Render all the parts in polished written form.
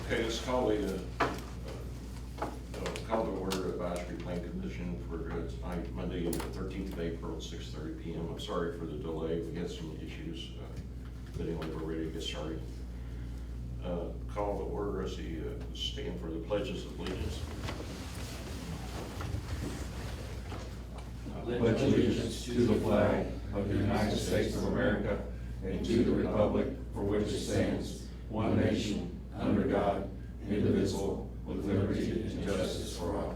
Okay, let's call the order advisory plan commission for tonight, Monday, the 13th of April at 6:30 p.m. I'm sorry for the delay. We had some issues, but anyway, we're ready to get started. Call the order as the stand for the pledges of allegiance. I pledge allegiance to the flag of the United States of America and to the republic for which it stands, one nation, under God, indivisible, with liberty and justice for all.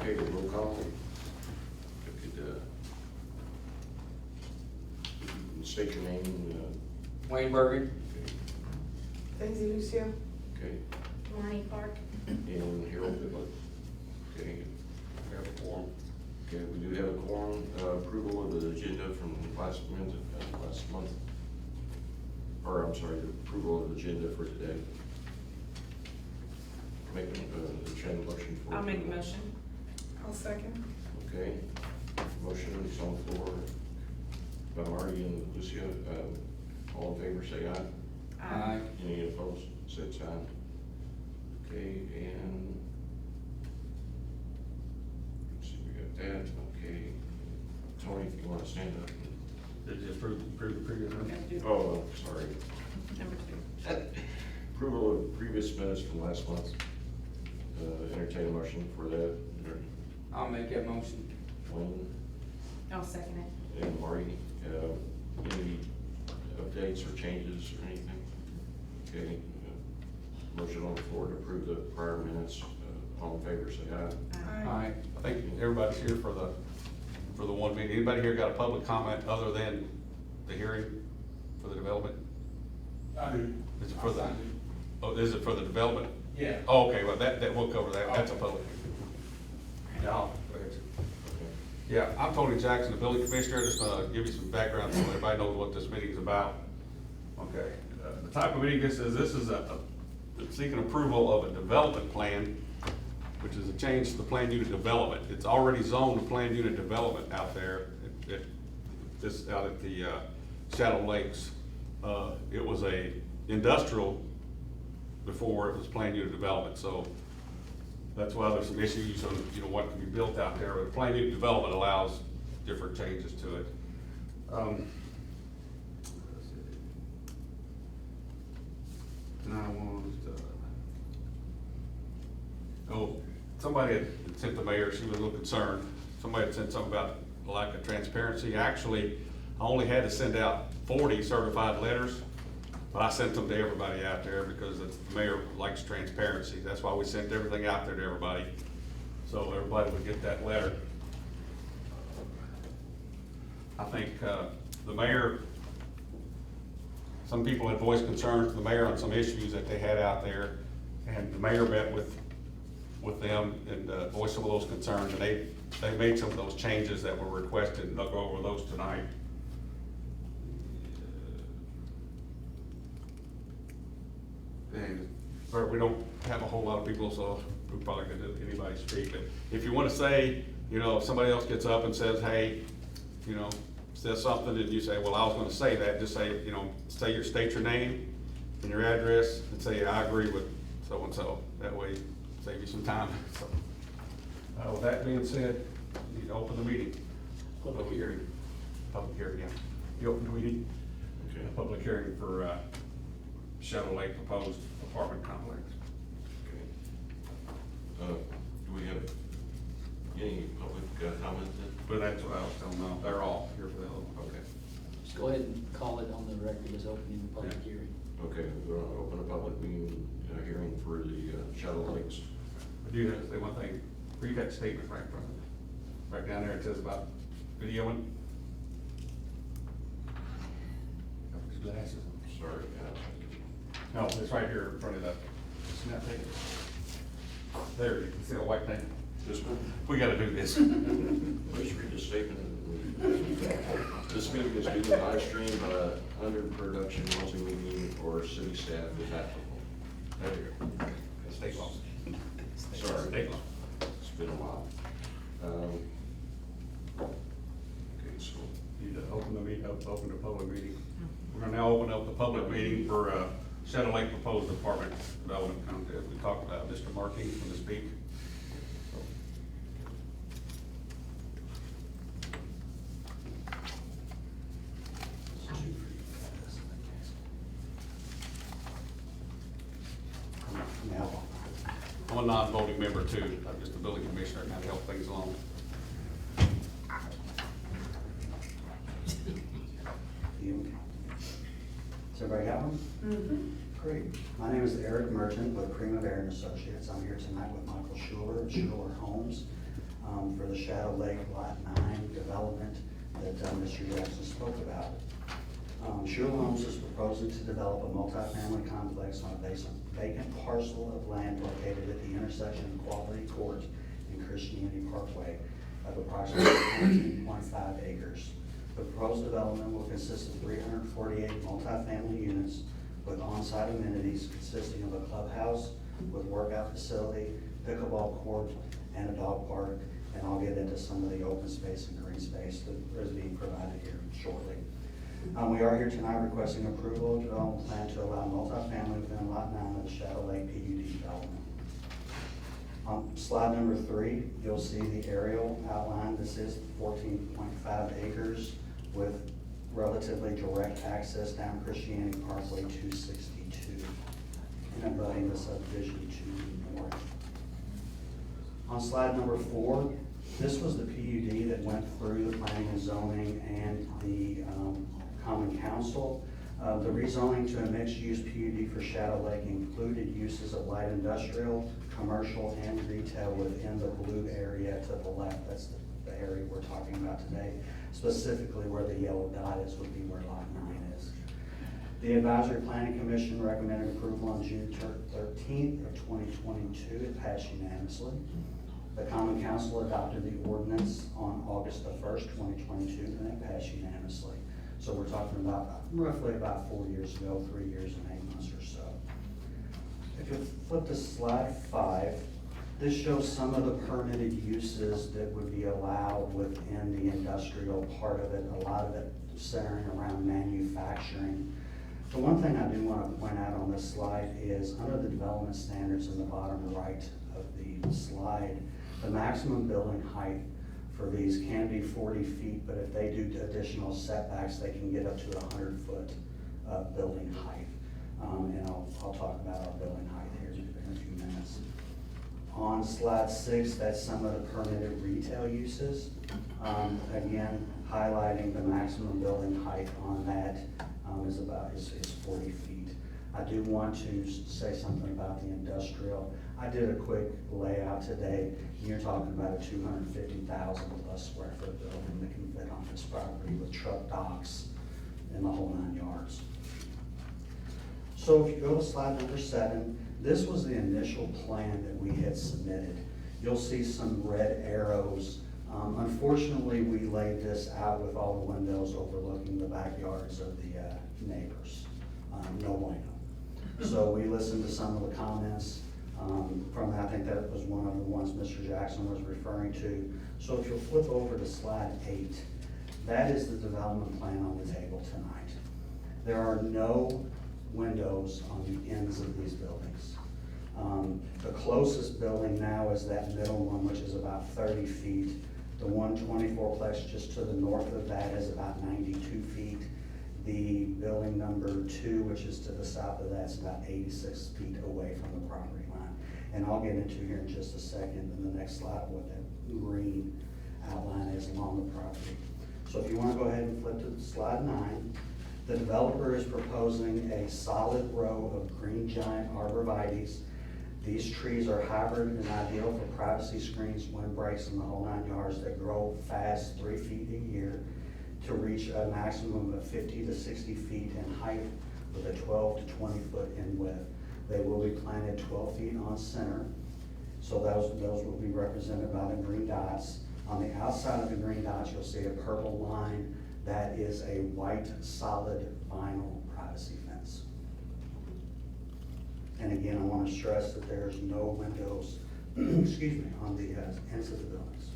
Okay, roll call. If you could state your name. Wayne Bergen. Daisy Lucio. Okay, Lonnie Park. and Harold Goodland. Okay, We have a quorum. okay, we do have a quorum. Approval of the agenda from last month. Or, I'm sorry, the approval of the agenda for today. Making the channel motion for. I'll make a approval. motion. I'll second. Okay, motion is on the floor by Marty and Lucio. All in favor, say aye. Aye. Any opposed, say sign. Okay, and let's see, we got that. Okay, Tony, if you want to stand up. Did you approve the previous We're one? gonna do Oh, sorry. number 2. Approval of previous minutes from last month. Entertain a motion for that. I'll make that motion. Wayne I'll second it. and Marty, any updates or changes or anything? Okay, motion on the floor to approve the prior minutes. All in favor, say aye. Aye. I think everybody's here for the one meeting. Anybody here got a public comment other than the hearing for the development? I do. Is it for the, oh, is it for the development? Yeah. Oh, okay, well, that, we'll cover that. That's a public. Yeah, go ahead. Okay. Yeah, I'm Tony Jackson, the building commissioner. Just gonna give you some background so everybody knows what this meeting is about. Okay, the type of meeting this is seeking approval of a development plan, which is a change to the planned unit development. It's already zoned to planned unit development out there, out at the Shadow Lakes. It was a industrial before it was planned unit development, so that's why there's some issues on, what can be built out there, but planned unit development allows different changes to it. And I want, somebody had sent the mayor, she was a little concerned, somebody had said something about lack of transparency. Actually, I only had to send out 40 certified letters, but I sent them to everybody out there because the mayor likes transparency. That's why we sent everything out there to everybody, so everybody would get that letter. I think the mayor, some people had voiced concerns to the mayor on some issues that they had out there, and the mayor met with them and voiced some of those concerns, and they made some of those changes that were requested, and they'll go over those tonight. And we don't have a whole lot of people, so we probably could do anybody speak. But if you want to say, if somebody else gets up and says, hey, says something, and you say, well, I was going to say that, just say, state your name and your address, and say, I agree with so-and-so. That way, save you some time. So, with that being said, you need to open the meeting. Public hearing. Public hearing, yeah. You open the meeting? Okay. A public hearing for Shadow Lake proposed apartment complex. Okay. Do we have any public comment then? But that's what I was telling them, they're all here for the other one. Okay. Just go ahead and call it on the record as opening the public Yeah. hearing. Okay, we're gonna open a public meeting, hearing for the Shadow Lakes. I do have to say one thing, read that statement right in front of it. Right down there, it says about videoing. Got his glasses on. Sorry. No, it's right here in front of the, snap it. There, you can see the white thing. This one? We gotta do this. Please read the statement. This meeting is being live streamed under production multimedia or city staff if applicable. There you go. State law. Sorry. State law. It's been a while. Okay, so You, open the meeting, open the public meeting. We're gonna now open up the public meeting for, Shadow Lake Proposed Apartment Development Contest. We talked about Mr. Markings going to speak. I'm a non-voting member too, I'm just a building commissioner, kind of help things along. Has everybody got one? Mm-hmm. Great. My name is Eric Merchant with Primavera and Associates. I'm here tonight with Michael Schuler of Schuler Homes for the Shadow Lake Lot 9 development that Mr. Jackson spoke about. Schuler Homes is proposing to develop a multifamily complex on a vacant parcel of land located at the intersection of Quality Court and Christianity Parkway of approximately 14.5 acres. The proposed development will consist of 348 multifamily units with on-site amenities consisting of a clubhouse with workout facility, pickleball court, and a dog park. And I'll get into some of the open space and green space that is being provided here shortly. We are here tonight requesting approval of development plan to allow multifamily within Lot 9 of the Shadow Lake PUD development. On slide number 3, you'll see the aerial outline. This is 14.5 acres with relatively direct access down Christianity Parkway 262 and abutting the subdivision to the north. On slide number 4, this was the PUD that went through the planning and zoning and the Common Council. The rezoning to a mixed-use PUD for Shadow Lake included uses of light industrial, commercial, and retail within the blue area to the left. That's the area we're talking about today. Specifically where the yellow dot is would be where Lot 9 is. The Advisory Planning Commission recommended approval on June 13th of 2022. It passed unanimously. The Common Council adopted the ordinance on August the 1st, 2022, and it passed unanimously. So we're talking about roughly about 4 years ago, 3 years and 8 months or so. If you flip to slide 5, this shows some of the permitted uses that would be allowed within the industrial part of it, a lot of it centering around manufacturing. The one thing I do want to point out on this slide is under the development standards in the bottom right of the slide, the maximum building height for these can be 40 feet, but if they do additional setbacks, they can get up to 100-foot building height. And I'll talk about our building height here in a few minutes. On slide 6, that's some of the permitted retail uses. Again, highlighting the maximum building height on that is 40 feet. I do want to say something about the industrial. I did a quick layout today. You're talking about a 250,000 plus square foot building that can fit on this property with truck docks and the whole 9 yards. So if you go to slide number 7, this was the initial plan that we had submitted. You'll see some red arrows. Unfortunately, we laid this out with all the windows overlooking the backyards of the neighbors. No bueno. So we listened to some of the comments from that. I think that was one of the ones Mr. Jackson was referring to. So if you'll flip over to slide 8, that is the development plan on the table tonight. There are no windows on the ends of these buildings. The closest building now is that middle one, which is about 30 feet. The 124-plex just to the north of that is about 92 feet. The building number 2, which is to the south of that, is about 86 feet away from the property line. And I'll get into here in just a second in the next slide what that green outline is along the property. So if you want to go ahead and flip to slide 9, the developer is proposing a solid row of green giant arborvitaes. These trees are hybrid and ideal for privacy screens, windbreaks, and the whole 9 yards. They grow fast, 3 feet a year, to reach a maximum of 50 to 60 feet in height with a 12 to 20 foot in width. They will be planted 12 feet on center. So those will be represented by the green dots. On the outside of the green dots, you'll see a purple line. That is a white solid vinyl privacy fence. And again, I want to stress that there's no windows, excuse me, on the ends of the buildings.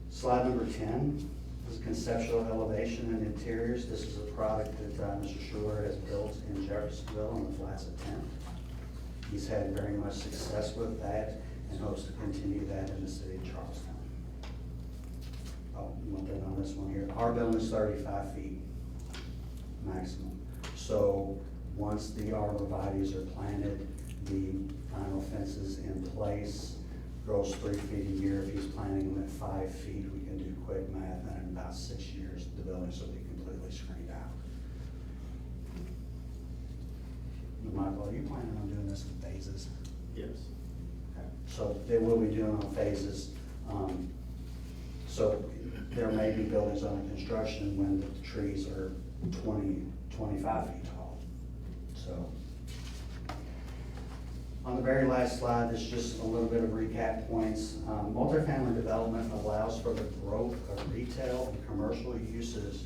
Slide number 10. This is conceptual elevation and interiors. This is a product that Mr. Schuler has built in Jeffersonville on the flats of 10th. He's had very much success with that and hopes to continue that in the city of Charlestown. Oh, one thing on this one here. Our building is 35 feet maximum. So once the arborvitaes are planted, the final fence is in place, grows 3 feet a year. If he's planting them at 5 feet, we can do quick math, and in about 6 years, the buildings will be completely screened out. Michael, are you planning on doing this in phases? Yes. Okay. So they will be doing on phases. So there may be buildings under construction when the trees are 20, 25 feet tall. So on the very last slide, this is just a little bit of recap points. Multifamily development allows for the growth of retail and commercial uses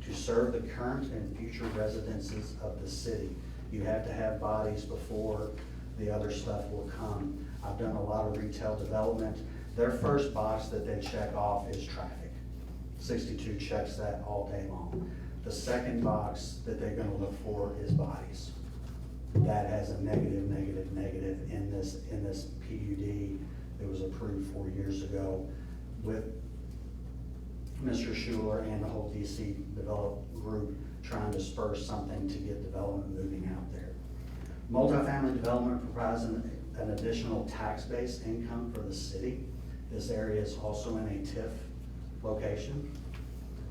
to serve the current and future residences of the city. You have to have bodies before the other stuff will come. I've done a lot of retail development. Their first box that they check off is traffic. 62 checks that all day long. The second box that they're gonna look for is bodies. That has a negative, negative, negative in this PUD that was approved 4 years ago with Mr. Schuler and the whole DC develop group trying to spur something to get development moving out there. Multifamily development provides an additional tax-based income for the city. This area is also in a TIF location.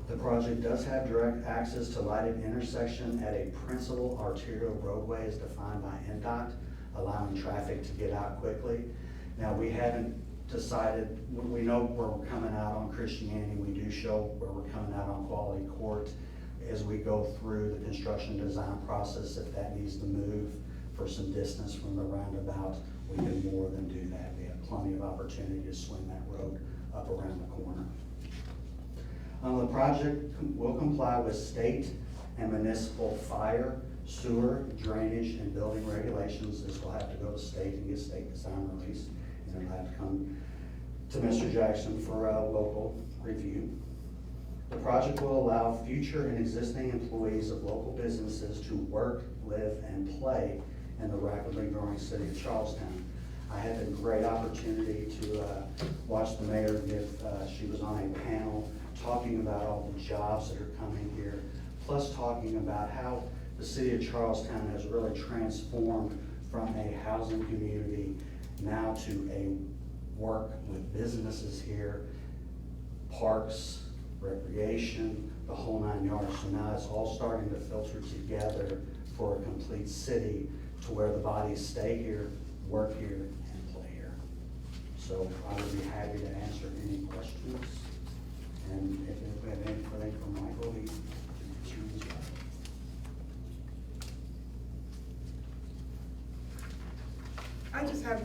The project does have direct access to lighted intersection at a principal arterial roadway as defined by NDOT, allowing traffic to get out quickly. Now, we haven't decided, we know where we're coming out on Christianity. We do show where we're coming out on Quality Court. As we go through the construction design process, if that needs to move for some distance from the roundabout, we can more than do that. We have plenty of opportunity to swing that road up around the corner. The project will comply with state and municipal fire, sewer, drainage, and building regulations. This will have to go to state and get state design release, and it'll have to come to Mr. Jackson for a local review. The project will allow future and existing employees of local businesses to work, live, and play in the rapidly growing city of Charlestown. I had the great opportunity to watch the mayor give, she was on a panel talking about all the jobs that are coming here, plus talking about how the city of Charlestown has really transformed from a housing community now to a work with businesses here, parks, recreation, the whole 9 yards. So now it's all starting to filter together for a complete city to where the bodies stay here, work here, and play here. So I would be happy to answer any questions. And if we have anything from Michael, he can as well. I just have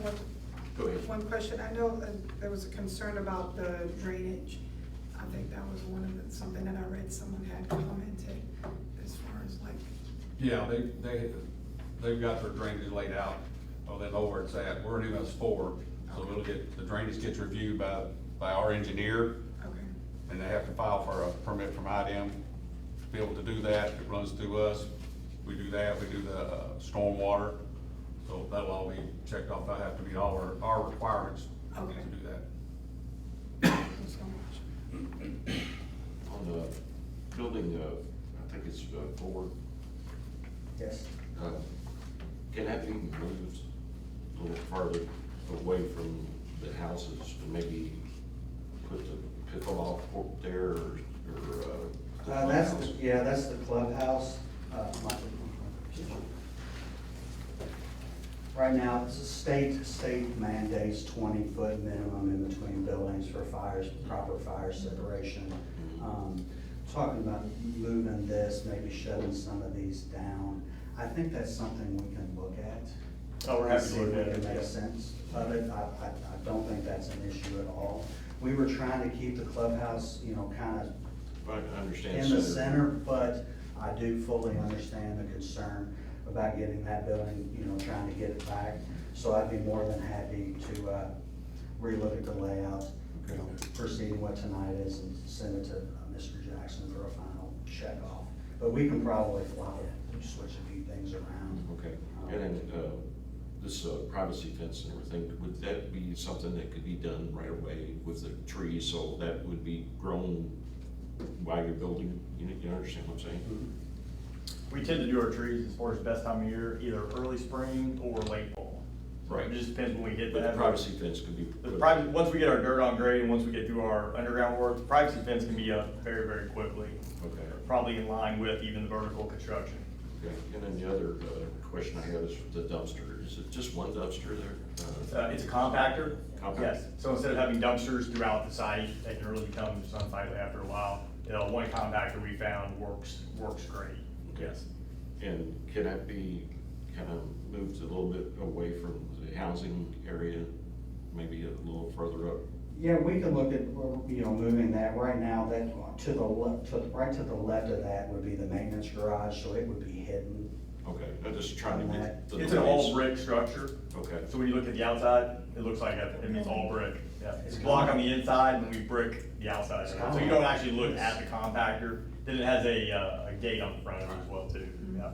Go ahead. one question. I know there was a concern about the drainage. I think that was something that I read someone had commented as far as like. Yeah, they've got their drainage laid out, so they know where it's at. We're in MS4, so it'll get, the drainage gets reviewed by our engineer, Okay. and they have to file for a permit from IDEM to be able to do that. It runs through us. We do that, we do the stormwater, so that'll all be checked off. I have to meet all our requirements Okay. to do that. Thank you so much. On the building, I think it's 4, Yes. can that be moved a little farther away from the houses and maybe put the pickleball court there or the That's clubhouse? that's the clubhouse. Right now, it's a state mandates 20-foot minimum in between buildings for fires, proper fire separation. Talking about moving this, maybe shutting some of these down. I think that's something we can look at. Oh, we're happy to See look if at it it, yeah. makes sense of it. I don't think that's an issue at all. We were trying to keep the clubhouse, kind of I understand. in the center, but I do fully understand the concern about getting that building, trying to get it back. So I'd be more than happy to relook at the layout, proceeding what tonight is and send it to Mr. Jackson for a final check off. But we can probably switch a few things around. Okay, and then, this privacy fence and everything, would that be something that could be done right away with the trees, so that would be grown while you're building, you understand what I'm saying? We tend to do our trees as far as best time of year, either early spring or late fall. Right. It just depends when we hit But that. the privacy fence could be. The private, once we get our dirt on grade and once we get through our underground work, the privacy fence can be up very, very quickly. Okay. Probably in line with even the vertical construction. Okay, and then the other question I have is the dumpster. Is it just one dumpster there? It's a compactor. Compactor. Yes, so instead of having dumpsters throughout the site, they can really become just unsightly after a while. One compactor we found works great, yes. And can that be kind of moved a little bit away from the housing area, maybe a little further up? Yeah, we could look at, moving that. Right now, that, right to the left of that would be the maintenance garage, so it would be hidden. Okay, I'm just trying to get. the It's an all noise. brick structure. Okay, So when you look at the outside, it looks like it's all brick. Yeah, it's block on the inside and we brick the outside. So you don't actually look at the compactor. Then it has a gate on the front of it as well too. Yeah.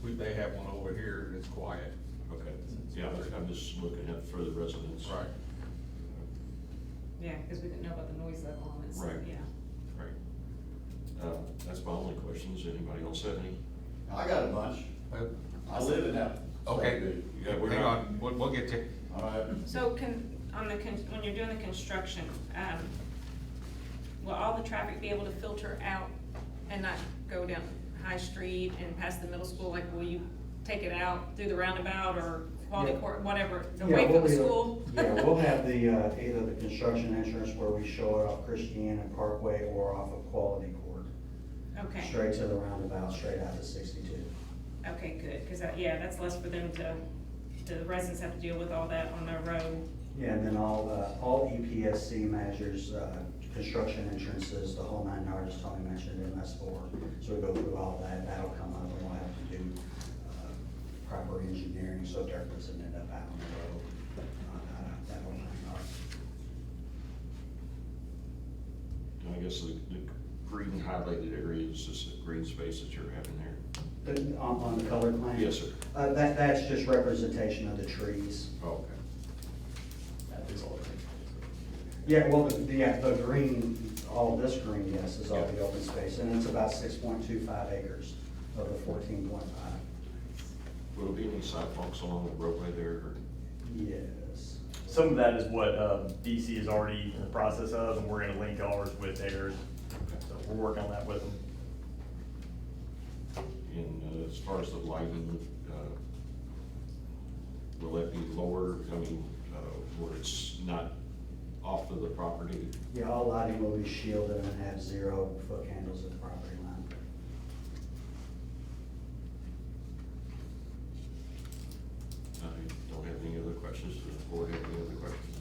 okay, They have one over here and it's quiet. okay. Yeah, I'm just looking at for the residents. Right. Yeah, because we didn't know about the noise level on it, so, Right. yeah. Right. That's my only questions. Anybody else have any? I got a bunch. I live in that. Okay, Yeah, we're hang not- on, we'll get you. All right. So when you're doing the construction, will all the traffic be able to filter out and not go down High Street and past the middle school? Like, will you take it out through the roundabout or Quality Yeah. Court, whatever, Yeah, away from the we'll either- school? Yeah, we'll have the, either the construction entrance where we show it off Christiana Parkway or off of Quality Court. Okay, Straight to the roundabout, straight out to 62. okay, good, because that's less for them the residents have to deal with all that on their road. Yeah, and then all EPSC measures, construction entrances, the whole 9 yards, as Tony mentioned in S4. So we go through all that, that'll come up, and we'll have to do proper engineering, so dirt doesn't end up out on the road. That whole 9 yards. I guess the green highlighted area is just the green space that you're having there. On the color plan? Yes, sir. That's just representation of the trees. Oh, okay. Yeah, well, the green, all this green, yes, is all the open space, and it's about 6.25 acres of the 14.5. Will there be any sidewalks along the roadway there, or? Yes. Some of that is what DC is already in the process of, and we're gonna link ours with theirs. So we're working on that with them. And as far as the lighting, will that be lower, where it's not off of the property? Yeah, all lighting will be shielded and have 0-foot candles at the property line. I don't have any other questions. Does the board have any other questions?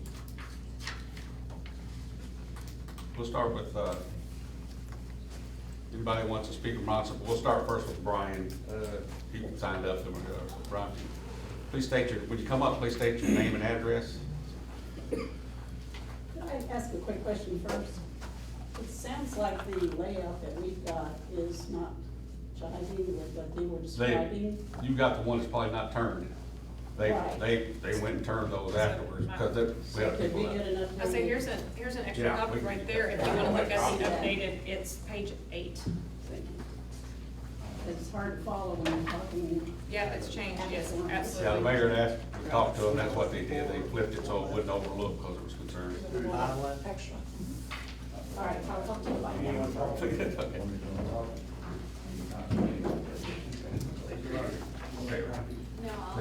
We'll start with, anybody who wants to speak from Monson, we'll start first with Brian. He signed up, so Brian, please state when you come up, please state your name and address. Can I ask a quick question first? It sounds like the layout that we've got is not jiving with what they were describing. You've got the one that's probably not turned. They Right. went and turned those afterwards, because we had Could people we that. get enough? I say, here's an extra Yeah, copy we- right there, if you wanna look at the Yeah. updated, it's page 8. Thank you. It's hard to follow when you're talking. Yeah, it's changed, yes, Yeah, the absolutely. mayor had asked, we talked to them, that's what they did, they flipped it so it wouldn't overlook because it was concerned. Extra. All right, I'll talk to you about that. Okay.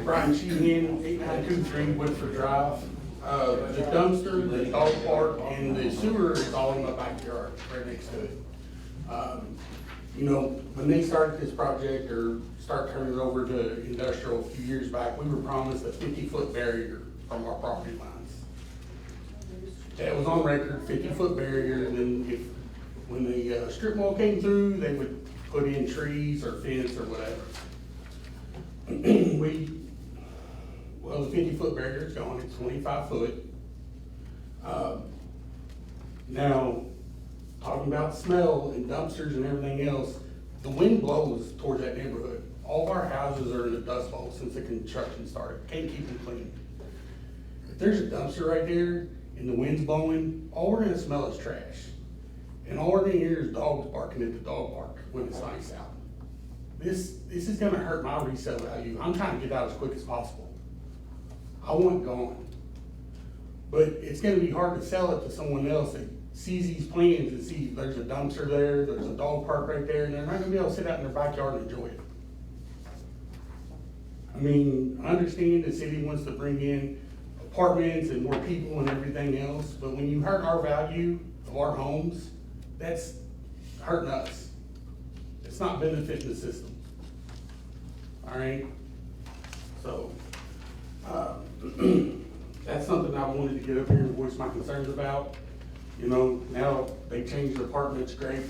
Brian Sheehan, 8923 Woodford Drive. The dumpster, the dog park, and the sewer is all in my backyard, right next to it. When they started this project or start turning it over to industrial a few years back, we were promised a 50-foot barrier from our property lines. That was on record, 50-foot barrier, and then when the strip mall came through, they would put in trees or fence or whatever. Well, the 50-foot barrier is gone, it's 25 foot. Now, talking about smell and dumpsters and everything else, the wind blows towards that neighborhood. All of our houses are in a dust bowl since the construction started, can't keep them clean. If there's a dumpster right there and the wind's blowing, all we're gonna smell is trash. And all we're gonna hear is dogs barking at the dog park when it's nice out. This is gonna hurt my resale value. I'm trying to get out as quick as possible. I want it gone. But it's gonna be hard to sell it to someone else that sees these plans and sees there's a dumpster there, there's a dog park right there, and they're not gonna be able to sit out in their backyard and enjoy it. I mean, I understand the city wants to bring in apartments and more people and everything else, but when you hurt our value of our homes, that's hurting us. It's not benefiting the system. All right? So, that's something I wanted to get up here and voice my concerns about. You know, now they changed the apartments, great,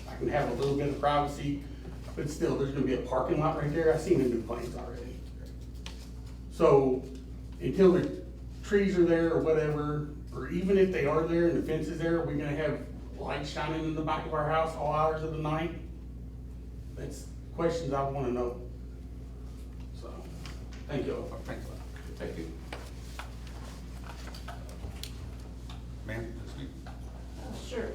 I can have a little bit of privacy, but still, there's gonna be a parking lot right there, I've seen the new plans already. So, until the trees are there or whatever, or even if they are there and the fence is there, we're gonna have lights shining in the back of our house all hours of the night? That's questions I wanna know. So, thank you. Thanks. Thank you. Ma'am, that's you. Sure.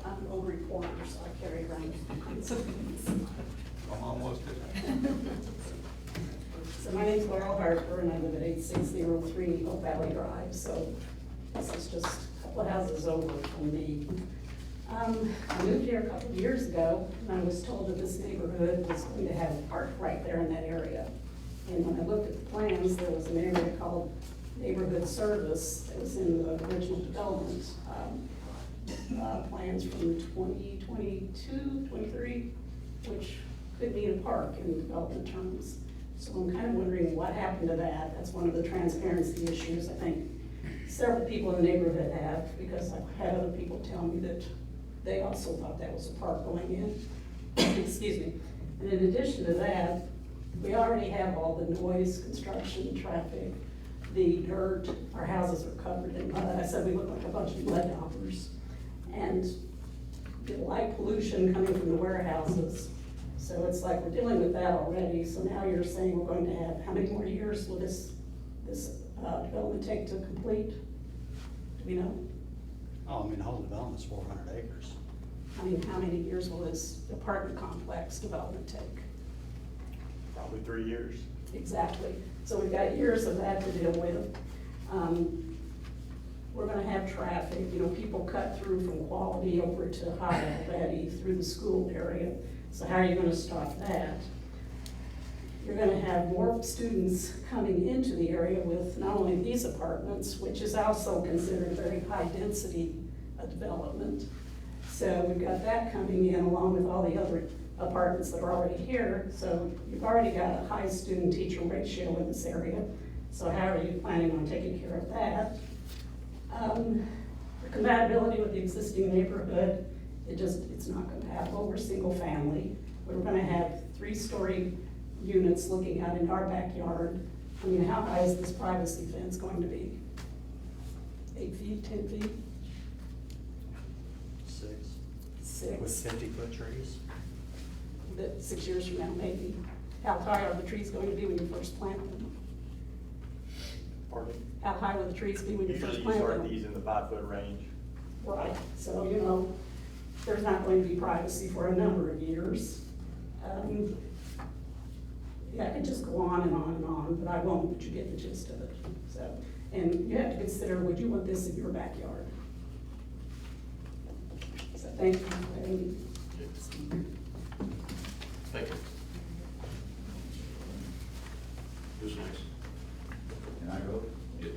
I'm an old reporter, so I carry around. My mom was too. So my name's Laurel Harper, and I live at 8603 Oak Valley Drive, so this is just a couple of houses over from me. I moved here a couple of years ago, and I was told that this neighborhood was going to have a park right there in that area. And when I looked at the plans, there was an area called Neighborhood Service that was in the original development plans from 2022, 23, which could mean a park in development terms. So I'm kind of wondering what happened to that. That's one of the transparency issues I think several people in the neighborhood have, because I've had other people tell me that they also thought that was a park going in. Excuse me. And in addition to that, we already have all the noise, construction, traffic, the dirt, our houses are covered in mud. I said we look like a bunch of mud hoppers. And the light pollution coming from the warehouses. So it's like we're dealing with that already. So now you're saying we're going to have, how many more years will this development take to complete? Do we know? Oh, I mean, the whole development's 400 acres. I mean, how many years will this apartment complex development take? Probably 3 years. Exactly. So we've got years of that to deal with. We're gonna have traffic, you know, people cut through from Quality over to High already through the school area. So how are you gonna stop that? You're gonna have more students coming into the area with not only these apartments, which is also considered a very high density development. So we've got that coming in along with all the other apartments that are already here. So you've already got a high student-teacher ratio in this area. So how are you planning on taking care of that? The compatibility with the existing neighborhood, it's not compatible. We're single family. We're gonna have 3-story units looking out into our backyard. I mean, how high is this privacy fence going to be? 8 feet, 10 feet? 6. 6. With 50-foot trees. That 6 years from now, maybe. How high are the trees going to be when you first plant them? Pardon? How high will the trees be when you first Usually you plant them? start these in the 5-foot range. Right, so, you know, there's not going to be privacy for a number of years. Yeah, I could just go on and on and on, but I won't, but you get the gist of it. So, and you have to consider, would you want this in your backyard? So thank you for letting me speak. Thank you. It was nice. Can I go? Yeah.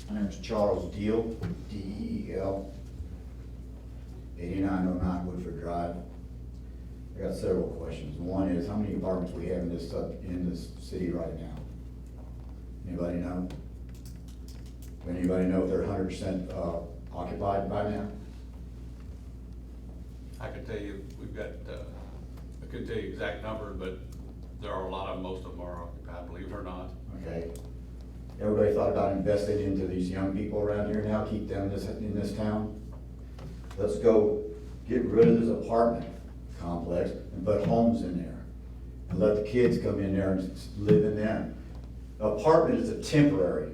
My name's Charles Deal, D-E-E-L, 8909 Woodford Drive. I got several questions. One is, how many apartments we have in this city right now? Anybody know? Anybody know if they're 100% occupied by now? I could tell you, we've got, I couldn't tell you the exact number, but There are a lot of, most of them are occupied, believe it or not. Okay. Everybody thought about investing into these young people around here now, keep them in this town? Let's go get rid of this apartment complex and put homes in there. And let the kids come in there and live in them. Apartment is a temporary.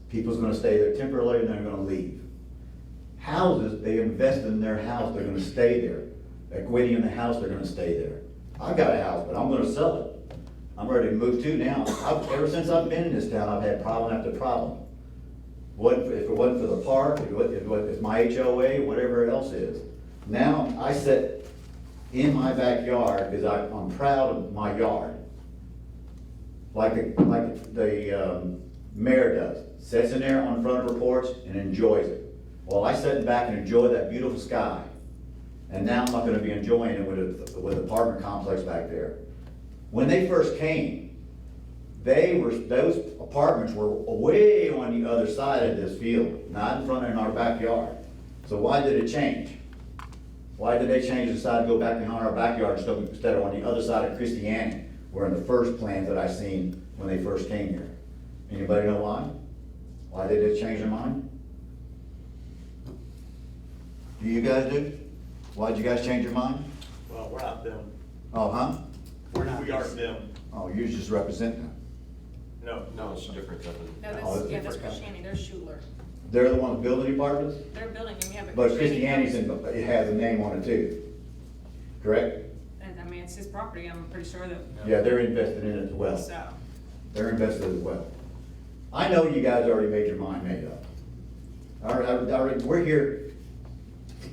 People's gonna stay there temporarily and they're gonna leave. Houses, they invest in their house, they're gonna stay there. Equity in the house, they're gonna stay there. I've got a house, but I'm gonna sell it. I'm ready to move to now. Ever since I've been in this town, I've had problem after problem. If it wasn't for the park, if it's my HOA, whatever else is. Now, I sit in my backyard because I'm proud of my yard. Like the mayor does, sits in there on front of her porch and enjoys it. Well, I sit back and enjoy that beautiful sky. And now I'm not gonna be enjoying it with the apartment complex back there. When they first came, those apartments were way on the other side of this field, not in front of our backyard. So why did it change? Why did they change and decide to go back behind our backyard instead of on the other side of Christianity, where in the first plans that I seen when they first came here? Anybody know why? Why they did change their mind? Do you guys do? Why'd you guys change your mind? Well, we're not them. Oh, huh? We aren't them. Oh, you just represent them. No. No, it's different than. No, Oh, that's, yeah, it's that's different. Christianity, they're Schuler. They're the ones building apartments? They're building them, yeah, But Christianity's Christianity's, it has a name on it too, correct? And I mean, it's his property, I'm pretty sure that, Yeah, they're invested in it as well. so. They're invested as well. I know you guys already made your mind made up. We're here,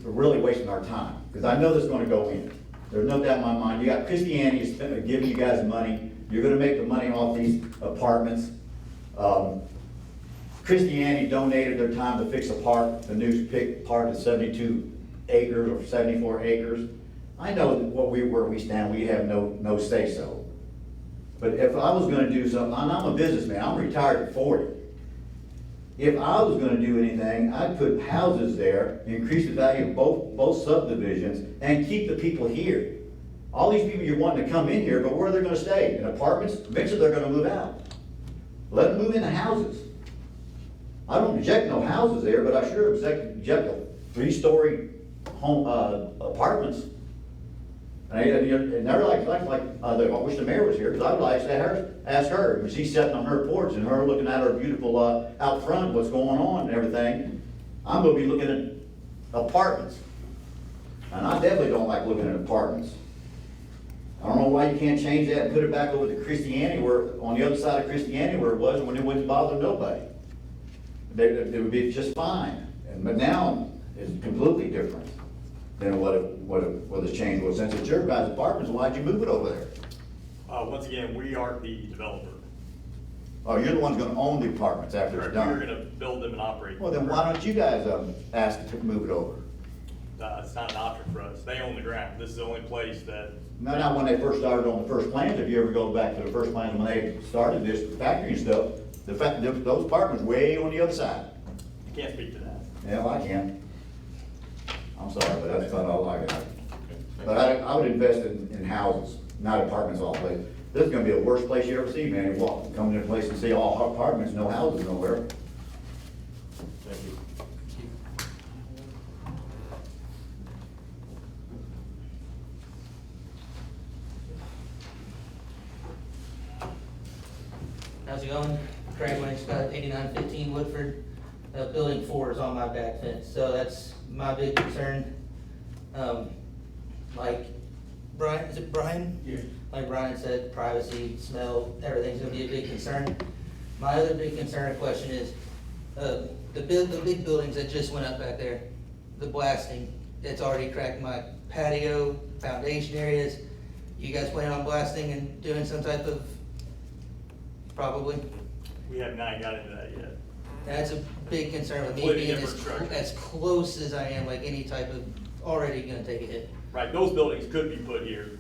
we're really wasting our time, because I know this is gonna go in. There's no doubt in my mind. You got Christianity giving you guys money. You're gonna make the money off these apartments. Christianity donated their time to fix a park, the new park is 72 acres or 74 acres. I know where we stand, we have no say-so. But if I was gonna do something, I'm a businessman, I'm retired at 40. If I was gonna do anything, I'd put houses there, increase the value of both subdivisions, and keep the people here. All these people you're wanting to come in here, but where are they gonna stay? In apartments? Eventually they're gonna move out. Let them move into houses. I don't object no houses there, but I sure object to 3-story home, apartments. And they're I wish the mayor was here, because I would like to ask her, when she's sitting on her porch and her looking at her beautiful, out front, what's going on and everything. I'm gonna be looking at apartments. And I definitely don't like looking at apartments. I don't know why you can't change that and put it back over to Christianity, where, on the other side of Christianity where it was, when it wouldn't bother nobody. It would be just fine. But now, it's completely different than what the change was. Since it's your guys' apartments, why'd you move it over there? Once again, we aren't the developer. Oh, you're the ones gonna own the apartments after it's We're done? gonna build them and operate. Well, then why don't you guys, ask to move it over? It's not an option for us. They own the ground. This is the only place that, No, not when they first started on the first plans. If you ever go back to the first plans when they started this factory and stuff, those apartments way on the other side. you can't speak to that. Yeah, well, I can. I'm sorry, but that's not all I got. But I would invest in houses, not apartments all the way. This is gonna be the worst place you ever see, man. You come to a place and see all apartments, no houses nowhere. Thank you. How's it going? Craig Wayne Scott, 8915 Woodford. Building 4 is on my back fence, so that's my big concern. Like Brian, is it Brian? Yeah. Like Brian said, privacy, smell, everything's gonna be a big concern. My other big concern or question is, the big buildings that just went up back there, the blasting, it's already cracked my patio, foundation areas. You guys plan on blasting and doing some type of, probably? We have not got into that yet. That's a big concern with me Completely being different structure. as close as I am, like any type of, already gonna take a hit. Right, those buildings could be put here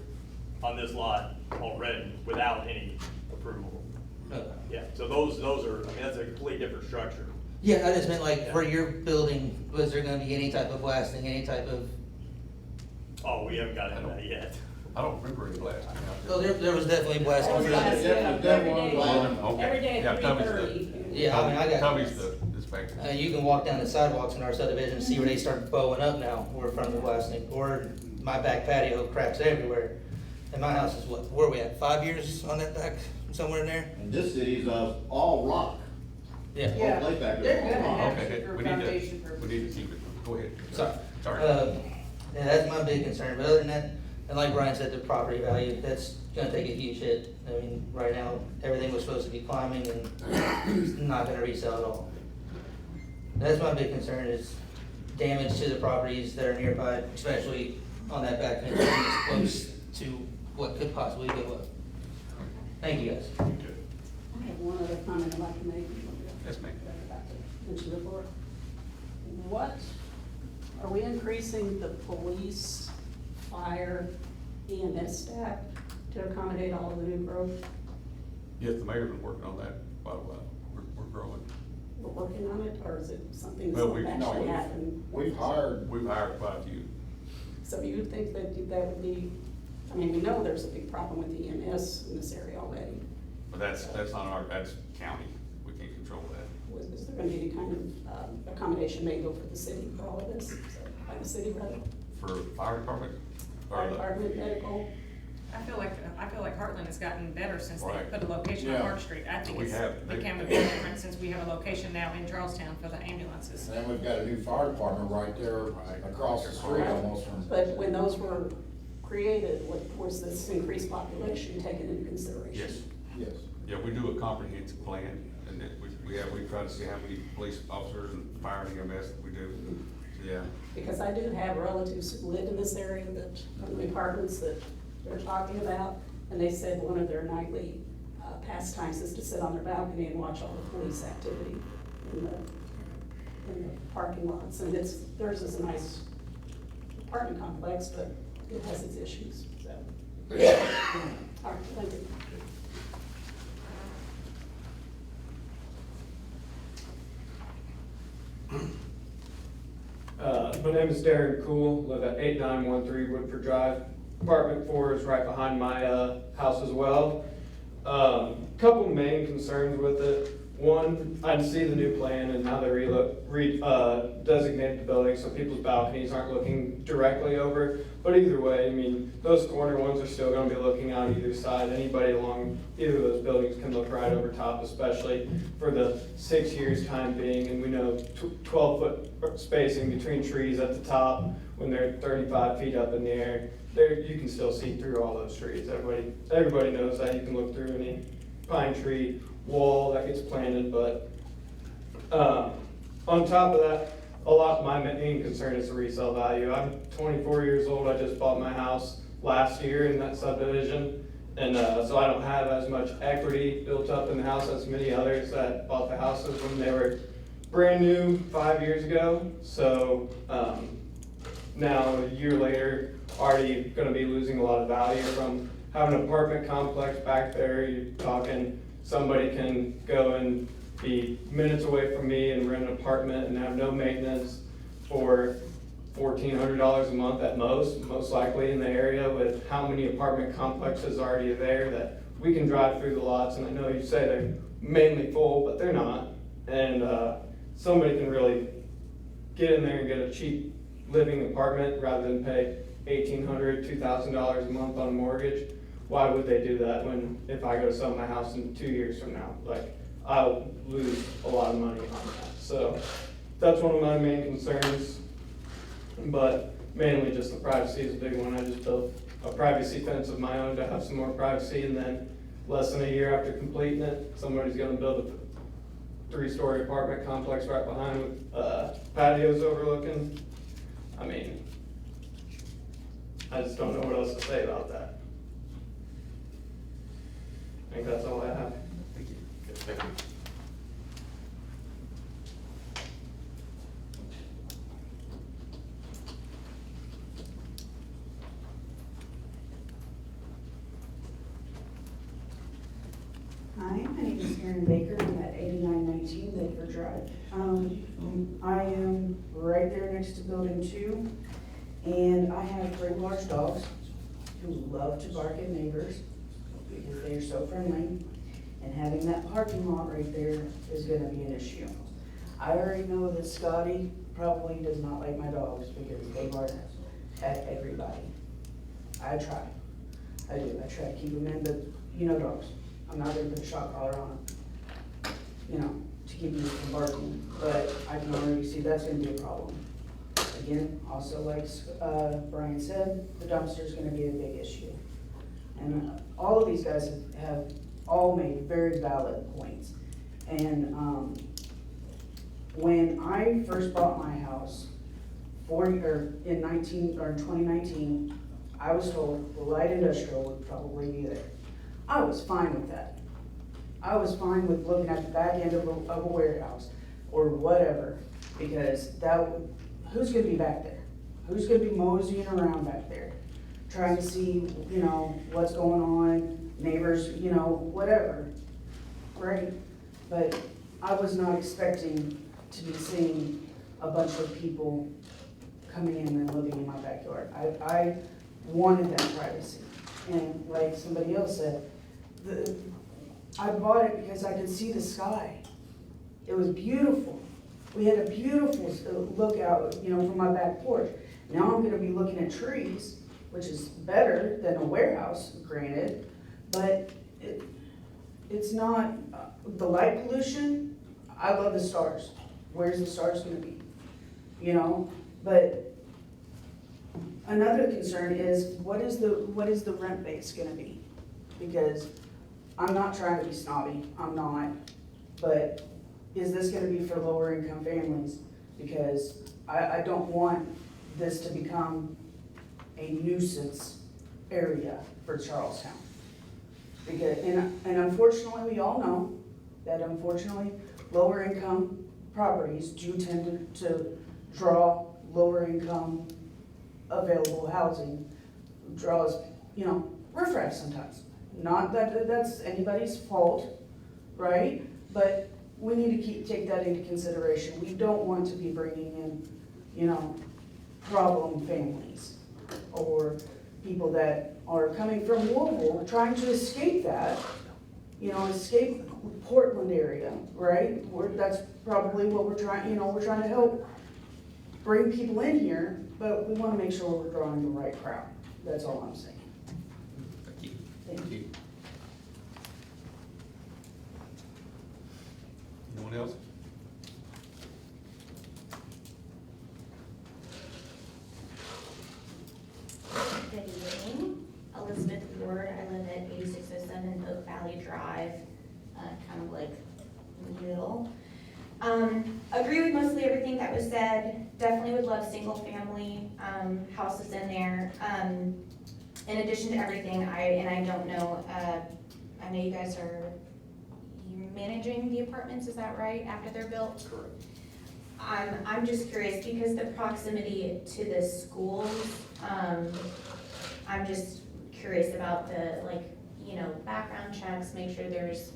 on this lot already without any approval. Okay. Yeah, so those are, I mean, that's a completely different structure. Yeah, I just meant like for your building, was there gonna be any type of blasting, any type of, Oh, we haven't got into that yet. I don't remember any blasting out Oh, there. there was definitely blasting. Every throughout day, it. Okay. every day Yeah, at Tommy's 3:30. Yeah, I mean, I got- Tommy's the inspector. You can walk down the sidewalks in our subdivision and see where they start bowing up now, where from the blasting, or my back patio cracks everywhere. And my house is what, where are we at, 5 years on that back, somewhere in there? And this city's, all rock. Yeah. Whole place back there is all rock. Okay, we need to keep it, go ahead. Sorry. Yeah, that's my big concern, but other than that, and like Brian said, the property value, that's gonna take a huge hit. I mean, right now, everything was supposed to be climbing and it's not gonna resell at all. That's my big concern is damage to the properties that are nearby, especially on that back fence, it's close to what could possibly go up. Thank you, guys. I have one other comment I'd like to make. Yes, ma'am. Mention before. What, are we increasing the police, fire, EMS staff to accommodate all of the new growth? Yes, the mayor's been working on that quite a while. We're growing. We're working on it, or is it something that's Well, going to actually happen? We've hired, We've hired quite a few. So you would think that that would be, I mean, we know there's a big problem with the EMS in this area already. But that's not our, that's county. We can't control that. Is there going to be any kind of accommodation made though for the city for all of this? So, by the city rather? For fire department? or Fire the- department, medical? I feel like Heartland has gotten better since they Right. put a location on Yeah. Park Street. I think We it's have. become a big difference since we have a location now in Charlestown for the ambulances. and we've got a new fire department right there across the street almost from. But when those were created, was this increased population taken into consideration? Yes. Yes. Yeah, we do a comprehensive plan, and then we try to see how many police officers and fire and EMS that we do. So, yeah. Because I do have relatives who live in this area that, from the apartments that they're talking about, and they said one of their nightly pastimes is to sit on their balcony and watch all the police activity in the parking lots. And theirs is a nice apartment complex, but it has its issues, so. All right, thank you. My name is Darren Cool, live at 8913 Woodford Drive. Apartment 4 is right behind my house as well. Couple main concerns with it. One, I see the new plan and how they designated the building so people's balconies aren't looking directly over. But either way, I mean, those corner ones are still gonna be looking out either side. Anybody along either of those buildings can look right over top, especially for the 6 years time being. And we know 12-foot spacing between trees at the top when they're 35 feet up in the air. There, you can still see through all those trees. Everybody knows that. You can look through any pine tree wall that gets planted, but on top of that, my main concern is the resale value. I'm 24 years old. I just bought my house last year in that subdivision, and so I don't have as much equity built up in the house as many others that bought the houses when they were brand new 5 years ago. So now a year later, already going to be losing a lot of value from having an apartment complex back there. You're talking somebody can go and be minutes away from me and rent an apartment and have no maintenance for $1,400 a month at most likely in the area, with how many apartment complexes already there that we can drive through the lots. And I know you say they're mainly full, but they're not. And somebody can really get in there and get a cheap living apartment rather than pay $1,800, $2,000 a month on a mortgage. Why would they do that when, if I go to sell my house in 2 years from now, like, I'll lose a lot of money on that. So that's one of my main concerns, but mainly just the privacy is a big one. I just built a privacy fence of my own to have some more privacy, and then less than a year after completing it, somebody's gonna build a 3-story apartment complex right behind with patios overlooking. I mean, I just don't know what else to say about that. I think that's all I have. Thank you. Thank you. Hi, my name is Erin Baker. I'm at 8919 Bedford Drive. I am right there next to Building 2, and I have 3 large dogs. who love to bark at neighbors because they are so friendly. And having that parking lot right there is gonna be an issue. I already know that Scotty probably does not like my dogs because they bark at everybody. I try. I do. I try to keep them in, but you know dogs. I'm not gonna put a shock collar on them, you know, to keep them from barking. But I can already see that's gonna be a problem. Again, also like Brian said, the dumpster's gonna be a big issue. And all of these guys have all made very valid points. And when I first bought my house, in 2019, I was told light industrial would probably be there. I was fine with that. I was fine with looking at the back end of a warehouse or whatever, because who's gonna be back there? Who's gonna be moseying around back there? Trying to see, you know, what's going on, neighbors, you know, whatever, right? But I was not expecting to be seeing a bunch of people coming in and living in my backyard. I wanted that privacy. And like somebody else said, I bought it because I could see the sky. It was beautiful. We had a beautiful look out, you know, from my back porch. Now I'm gonna be looking at trees, which is better than a warehouse, granted, but it's not, the light pollution, I love the stars. Where's the stars gonna be? You know, but another concern is, what is the rent base gonna be? Because I'm not trying to be snobby, I'm not, but is this gonna be for lower income families? Because I don't want this to become a nuisance area for Charlestown. Because, and unfortunately, we all know that unfortunately, lower income properties do tend to draw lower income available housing, draws, you know, riffraff sometimes. Not that that's anybody's fault, right? But we need to take that into consideration. We don't want to be bringing in, you know, problem families or people that are coming from Louisville trying to escape that, you know, escape Portland area, right? That's probably what we're trying, you know, we're trying to help bring people in here, but we want to make sure we're drawing the right crowd. That's all I'm saying. Thank you. Thank you. Anyone else? Good evening, Elizabeth Ward. I live at 8607 Oak Valley Drive, kind of like middle. Agree with mostly everything that was said. Definitely would love single family houses in there. In addition to everything, I don't know, I know you guys are managing the apartments, is that right, after they're built? Correct. I'm just curious because the proximity to the schools, I'm just curious about the, like, you know, background checks, make sure there's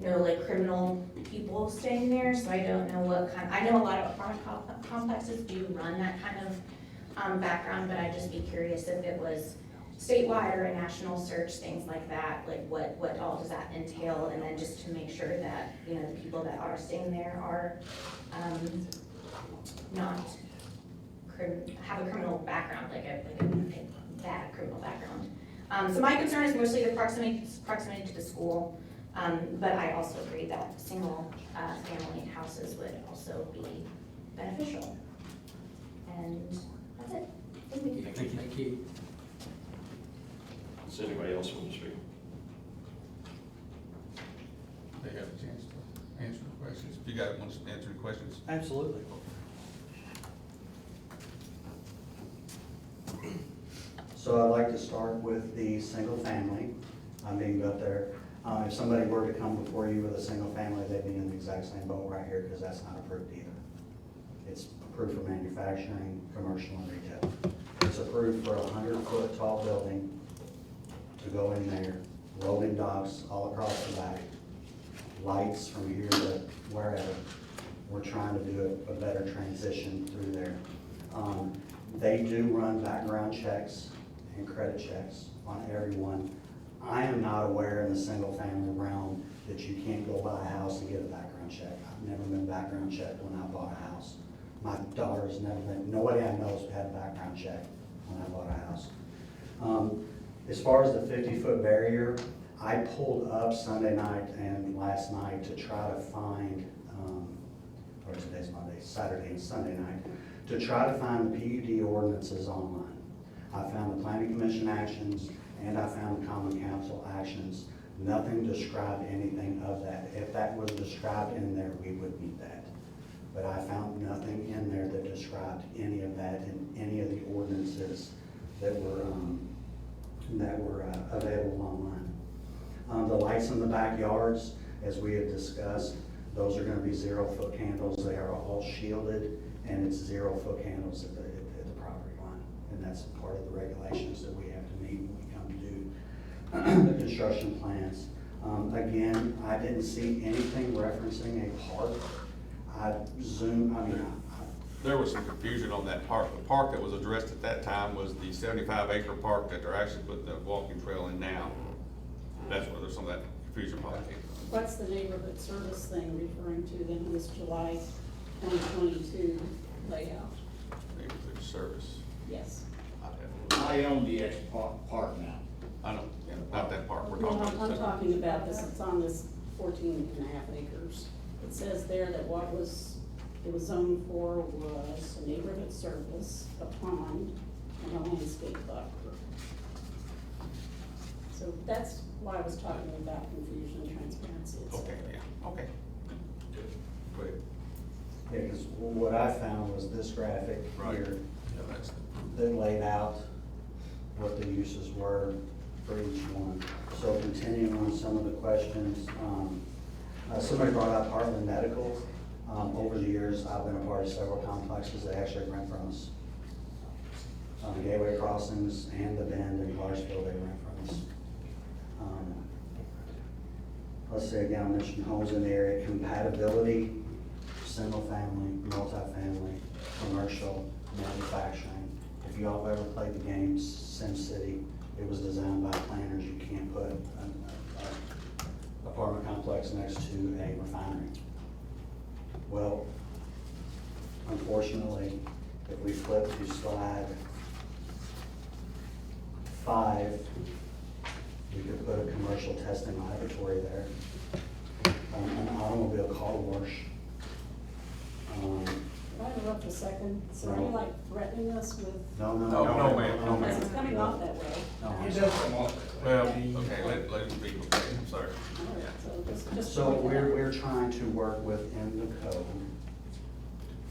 no like criminal people staying there, so I don't know what kind, I know a lot of apartment complexes do run that kind of background, but I'd just be curious if it was statewide or a national search, things like that, like what all does that entail, and then just to make sure that, you know, the people that are staying there are not have a criminal background, like a bad criminal background. So my concern is mostly the proximity to the school, but I also agree that single family houses would also be beneficial. And that's it. Thank you. Thank you. Does anybody else want to speak? They have a chance to answer the questions. If you guys want to answer the questions. Absolutely. So I'd like to start with the single family being built there. If somebody were to come before you with a single family, they'd be in the exact same boat right here because that's not approved either. It's approved for manufacturing, commercial, and retail. It's approved for a 100-foot tall building to go in there, rolling docks all across the back, lights from here to wherever. We're trying to do a better transition through there. They do run background checks and credit checks on everyone. I am not aware in the single-family realm that you can't go buy a house and get a background check. I've never been background checked when I bought a house. My daughter's never been, nobody I know has had a background check when I bought a house. As far as the 50-foot barrier, I pulled up Sunday night and last night to try to find, or today's Monday, Saturday and Sunday night, to try to find the PUD ordinances online. I found the planning commission actions and I found the common council actions. Nothing described anything of that. If that was described in there, we would meet that. But I found nothing in there that described any of that in any of the ordinances that were available online. The lights in the backyards, as we had discussed, those are gonna be 0-foot candles. They are all shielded, and it's 0-foot candles at the property line. And that's part of the regulations that we have to meet when we come to do the construction plans. Again, I didn't see anything referencing a park. There was some confusion on that park. The park that was addressed at that time was the 75-acre park that they're actually putting the walking trail in now. That's where there's some of that confusion probably came from. What's the neighborhood service thing referring to then in this July 2022 layout? Neighborhood service. Yes. I own the extra park now. I don't, yeah, not that park, we're No, talking about. I'm talking about this, it's on this 14.5 acres. It says there that what it was zoned for was a neighborhood service, a pond, and a landscape buffer. So that's why I was talking about confusion and transparency, et cetera. Okay, yeah, okay. Go ahead. Yeah, because what I found was this graphic Right. here Yeah, that's that laid out what the uses were for each one. So continuing on some of the questions, somebody brought up Heartland Medical. Over the years, I've been a part of several complexes that actually rent from us. Gateway Crossings and the Bend in Clarksville, they rent from us. Let's see, again, I mentioned homes in the area, compatibility, single family, multifamily, commercial, manufacturing. If y'all have ever played the game SimCity, it was designed by planners. You can't put an apartment complex next to a refinery. Well, unfortunately, if we flip to slide 5, we could put a commercial testing laboratory there, an automobile car wash. Can I interrupt a second? So are you like threatening us with? No, No, ma'am, no, Because ma'am. it's coming off that way. No. Well, okay, let him speak, okay, I'm sorry. All right, so just. So we're trying to work within the code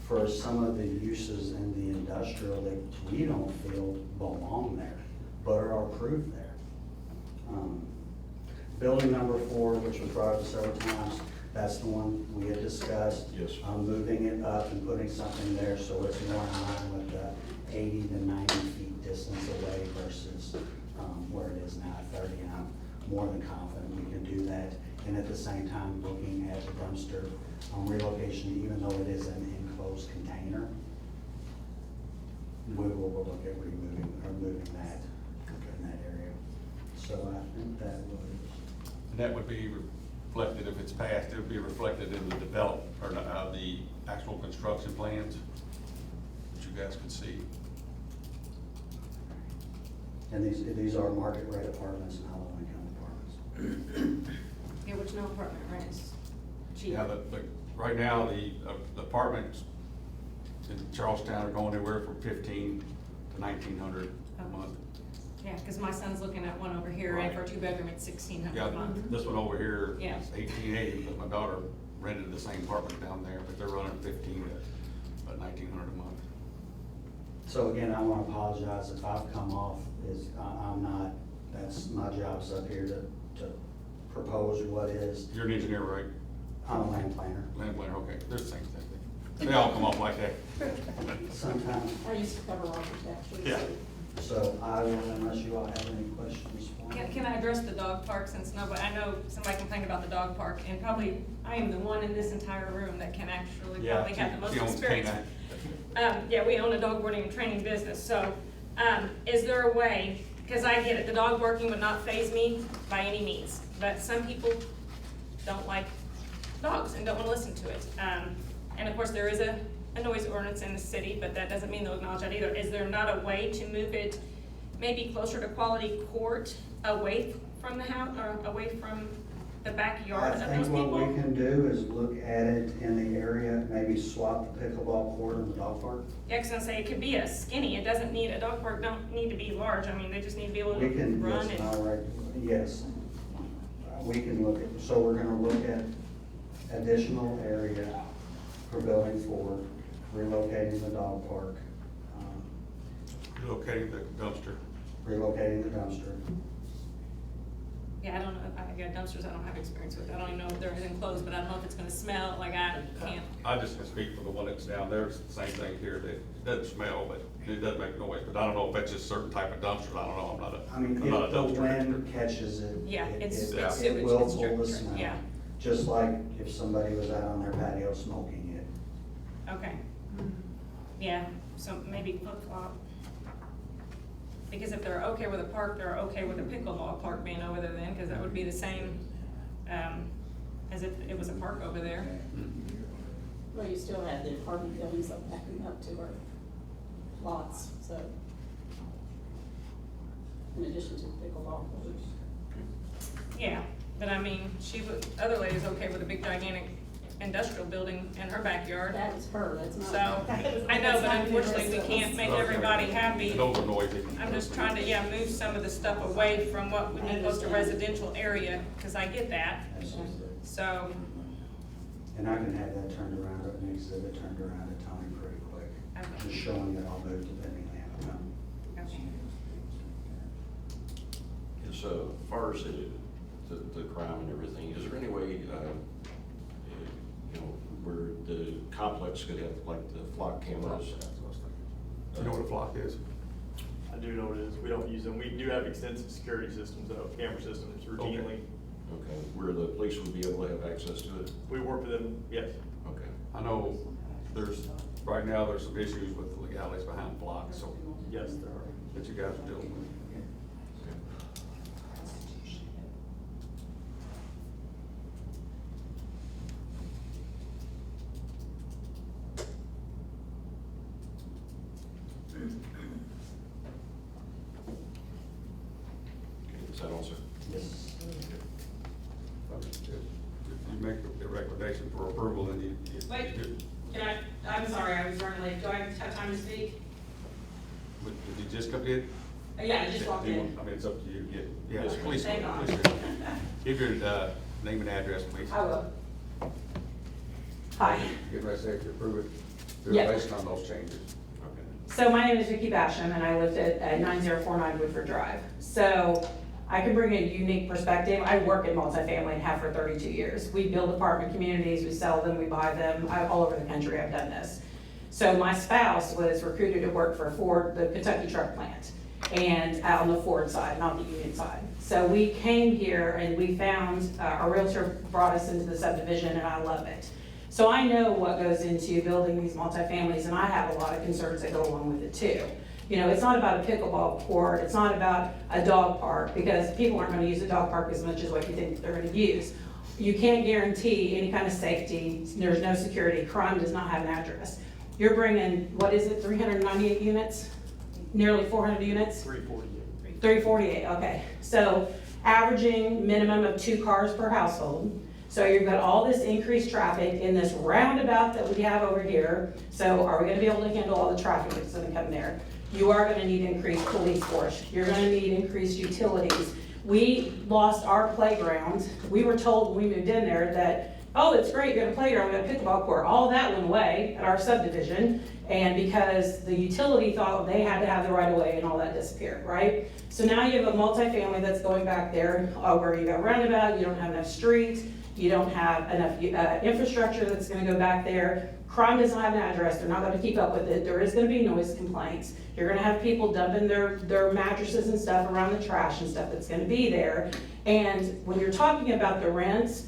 for some of the uses in the industrial that we don't feel belong there, but are approved there. Building number 4, which was brought up several times, that's the one we had discussed. Yes. Moving it up and putting something there so it's more in line with the 80 to 90 feet distance away versus where it is now at 30. And I'm more than confident we can do that. And at the same time, looking at the dumpster relocation, even though it is an enclosed container, we will look at moving that in that area. So I think that was. That would be reflected, if it's passed, it would be reflected in the the actual construction plans that you guys could see. And these are market rate apartments, not low-income apartments. Yeah, which no apartment rent is cheap. Yeah, right now, the apartments in Charlestown are going anywhere from $1,500 to $1,900 a month. Yeah, because my son's looking at one over here, and for a 2-bedroom, it's $1,600 Yeah, a month. this one over here Yeah. is $1,880, but my daughter rented the same apartment down there, but they're running $1,500 to about $1,900 a month. So again, I want to apologize if I've come off I'm not, that's my job's up here to propose what is. You're an engineer, right? I'm a land planner. Land planner, okay, they're the same thing. They all come off like that. Sometimes. I used to cover architecture. Yeah. So I will, unless you all have any questions for me. Can I address the dog park since I know somebody complained about the dog park, and probably I am the one in this entire room that can actually probably have the most she owns experience. K9. Yeah, we own a dog boarding and training business, so, is there a way Cause I get it, the dog barking would not faze me by any means, but some people don't like dogs and don't wanna listen to it. And of course, there is a noise ordinance in the city, but that doesn't mean they'll acknowledge that either. Is there not a way to move it maybe closer to Quality Court, away from the house, or away from the backyard of I those think what people? we can do is look at it in the area, maybe swap the pickleball court in the dog park. Yeah, 'cause I say it could be a skinny, it doesn't need, a dog park don't need to be large, I mean, they just need to be able to We can, run yes, and. all right, yes. We can look at, so we're gonna look at additional area for building 4, relocating the dog park, Relocating the dumpster. relocating the dumpster. Yeah, I don't know, I got dumpsters I don't have experience with, I don't even know if they're enclosed, but I don't know if it's gonna smell, like I can't. I just can speak for the one that's down there, it's the same thing here, that it doesn't smell, but it doesn't make noise, but I don't know if that's just a certain type of dumpster, I don't know, I'm not a, I mean, I'm not a if the dumpster wind expert. catches it, Yeah, it's it sewage, will it's pull the dirt, smell. yeah. Just like if somebody was out on their patio smoking it. Okay. Yeah, so maybe flip-flop. Because if they're okay with a park, they're okay with a pickleball park being over there then, because that would be the same, as if it was a park over there. Well, you still have the apartment buildings up backing up to our lots, so. In addition to the pickleball courts. Yeah, but I mean, other lady's okay with a big gigantic industrial building in her backyard. That is her, that's not. So, I know, but unfortunately, we can't make everybody happy. Those are noisy. I'm just trying to, yeah, move some of the stuff away from what would be close to residential area, because I get that. So, And I can have that turned around, an exhibit turned around at Tony pretty quick. Okay. Just showing that I'll move to Benningham. okay. And so, as far as the crime and everything, is there any way, where the complex could have like the flock cameras? You know what a flock is? I do know what it is. We don't use them. We do have extensive security systems, though, camera systems routinely. Okay, where the police would be able to have access to it? We work with them, yes. Okay. I know right now, there's some issues with the legalities behind flocks, so. Yes, there are. That you guys are dealing with. Okay, is that all, sir? Yes. If you make a recommendation for approval, then you. Wait, I'm sorry, I was running late, do I have time to speak? Did you just come in? Yeah, I just walked Do you in. want- I mean, it's up to you, yeah, Yes, please, thank God. please. Give your, name and address, please. I will. Hi, Get ready to say if you approve it, do Yeah. it based on those changes. Okay. so my name is Vicki Basham and I lived at 9049 Woodford Drive. So I can bring a unique perspective. I work in multifamily and have for 32 years. We build apartment communities, we sell them, we buy them, all over the country I've done this. So my spouse was recruited to work for Ford, the Kentucky truck plant, and out on the Ford side, not the Union side. So we came here and we found, our realtor brought us into the subdivision and I love it. So I know what goes into building these multifamilies and I have a lot of concerns that go along with it too. You know, it's not about a pickleball court, it's not about a dog park, because people aren't gonna use a dog park as much as what you think they're gonna use. You can't guarantee any kind of safety, there's no security, crime does not have an address. You're bringing, what is it, 398 units? Nearly 400 units? 348. 348, okay. So averaging minimum of 2 cars per household. So you've got all this increased traffic in this roundabout that we have over here. So are we gonna be able to handle all the traffic that's gonna come there? You are gonna need increased police force. You're gonna need increased utilities. We lost our playground. We were told when we moved in there that, oh, it's great, you're gonna playground, we're gonna pickleball court. All that went away at our subdivision. And because the utility thought they had to have the right of way and all that disappeared, right? So now you have a multifamily that's going back there where you got roundabout, you don't have enough streets, you don't have enough infrastructure that's gonna go back there. Crime does not have an address, they're not gonna keep up with it. There is gonna be noise complaints. You're gonna have people dumping their mattresses and stuff around the trash and stuff that's gonna be there. And when you're talking about the rents,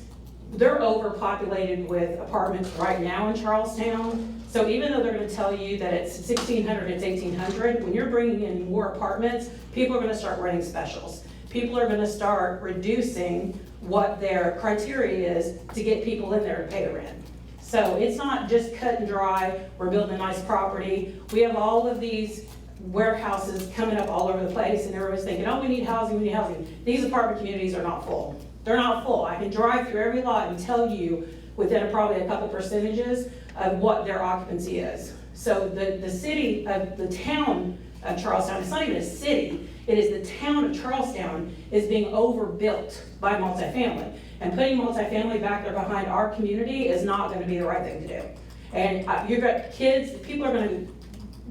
they're overpopulated with apartments right now in Charlestown. So even though they're gonna tell you that it's 1,600, it's 1,800, when you're bringing in more apartments, people are gonna start running specials. People are gonna start reducing what their criteria is to get people in there to pay the rent. So it's not just cut and dry, we're building a nice property. We have all of these warehouses coming up all over the place, and everybody's thinking, oh, we need housing, we need housing. These apartment communities are not full. They're not full. I can drive through every lot and tell you within probably a couple percentages of what their occupancy is. So the city of, the town of Charlestown, it's not even a city, it is the town of Charlestown is being overbuilt by multifamily. And putting multifamily back there behind our community is not gonna be the right thing to do. And you've got kids, people are gonna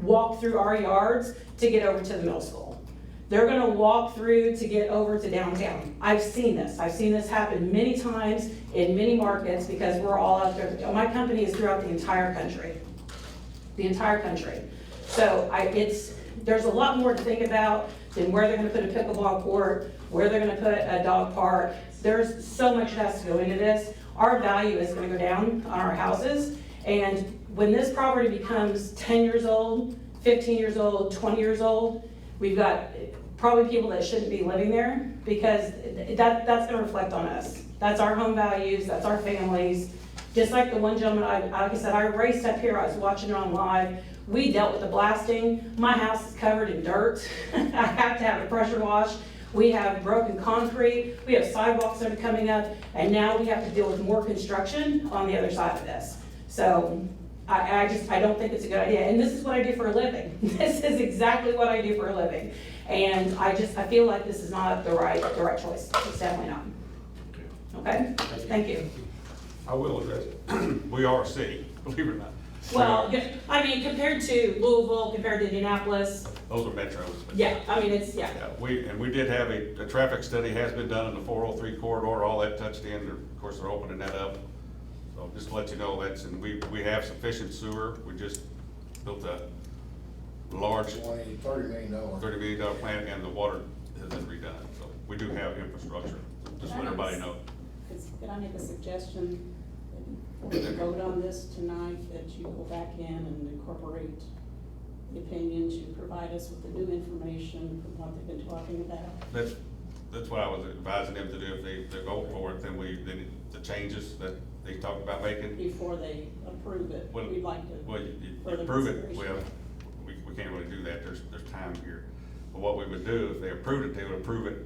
walk through our yards to get over to the middle school. They're gonna walk through to get over to downtown. I've seen this happen many times in many markets because we're all out there. My company is throughout the entire country. The entire country. So there's a lot more to think about than where they're gonna put a pickleball court, where they're gonna put a dog park. There's so much that has to go into this. Our value is gonna go down on our houses, and when this property becomes 10 years old, 15 years old, 20 years old, we've got probably people that shouldn't be living there, because that's gonna reflect on us. That's our home values, that's our families. Just like the one gentleman, like I said, I raced up here, I was watching it on live. We dealt with the blasting. My house is covered in dirt. I have to have it pressure washed. We have broken concrete. We have sidewalks that are coming up, and now we have to deal with more construction on the other side of this. So I don't think it's a good idea. And this is what I do for a living. This is exactly what I do for a living. And I feel like this is not the right choice. It's definitely not. Okay? Thank you. I will address it. We are a city, believe it or not. Well, I mean, compared to Louisville, compared to Indianapolis, Those are metros. yeah, I mean, it's, yeah. Yeah, we did have a traffic study has been done in the 403 corridor, all that touched in. Of course, they're opening that up. So just to let you know, and we have sufficient sewer. We just built a large $30 million plant, and the water has been redone. So we do have infrastructure. Just let everybody know. Could I make a suggestion? Before we vote on this tonight, that you go back in and incorporate the opinions, you provide us with the new information from what they've been talking about. That's what I was advising them to do. If they go for it, then the changes that they talked about making. Before they approve it, Well, we'd like to. Well, you further approve it, consideration. well, we can't really do that, there's time here. But what we would do, if they approved it, they would approve it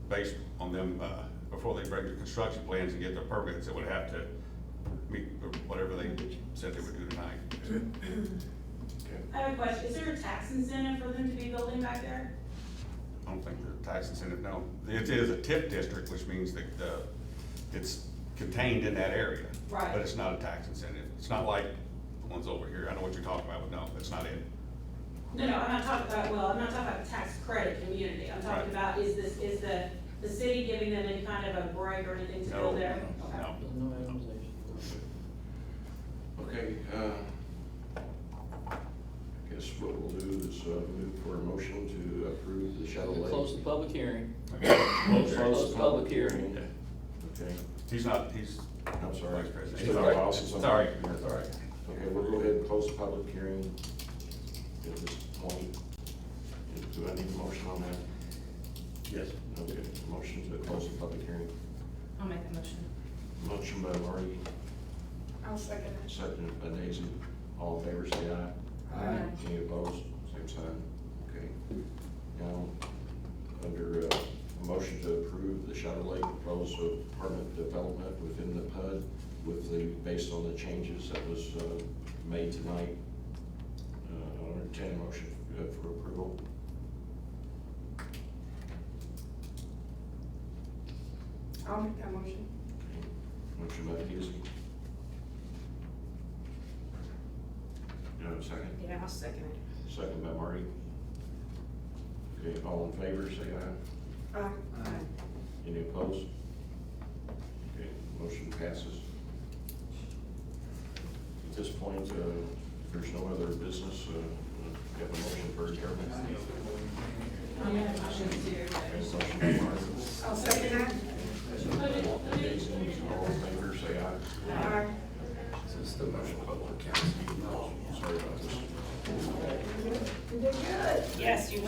based on them, before they bring the construction plans and get their permits, it would have to meet whatever they said they would do tonight. I have a question. Is there a tax incentive for them to be building back there? I don't think the tax incentive, no. It is a TIF district, which means that, it's contained in that area. Right. But it's not a tax incentive. It's not like the ones over here. I know what you're talking about, but no, that's not it. No, I'm not talking about a tax credit community. I'm talking Right. about, is the city giving them any kind of a break or anything to No, build there? Okay. no. No itemization. Okay, I guess what we'll do is move for a motion to approve the Shadow Lake. Close the public hearing. Close the public hearing. Okay, He's I'm sorry. Vice President. He's our boss. It's all right. That's all right. Okay, we'll go ahead and close the public hearing at this point. Do I need a motion on that? Yes. Okay, motion to close the public hearing. I'll make a motion. Motion by Marty, I'll second it. second by Daisy. All in favor, say aye. Aye. Any opposed? Same sign. Okay. Now, under a motion to approve the Shadow Lake proposed apartment development within the PUD based on the changes that was made tonight. I'll entertain a motion for approval. I'll make that motion. Motion by Husey. Do you have a second? Yeah, I'll second it. Second by Marty. Okay, all in favor, say aye. Aye. Any opposed? Okay, motion passes. At this point, if there's no other business, we have a motion for adjournment. I'll make a motion Okay, motion by Marty. I'll second that. All in favor, say Sorry about this. You did good. Yes, you